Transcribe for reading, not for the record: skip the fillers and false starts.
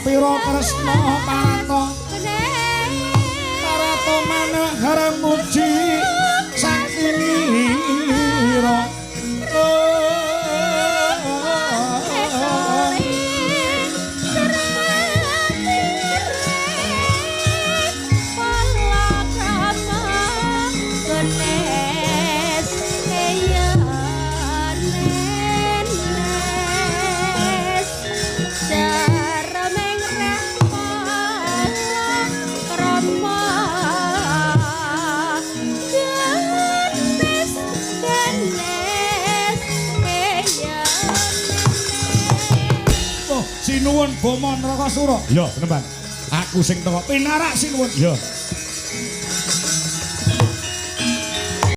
pira kresna parato parato manah harem muji sakinira Sinuwun Bomo Nrakasura. Ya, Penemban. Aku sing teko pinarak sinuwun. Ya.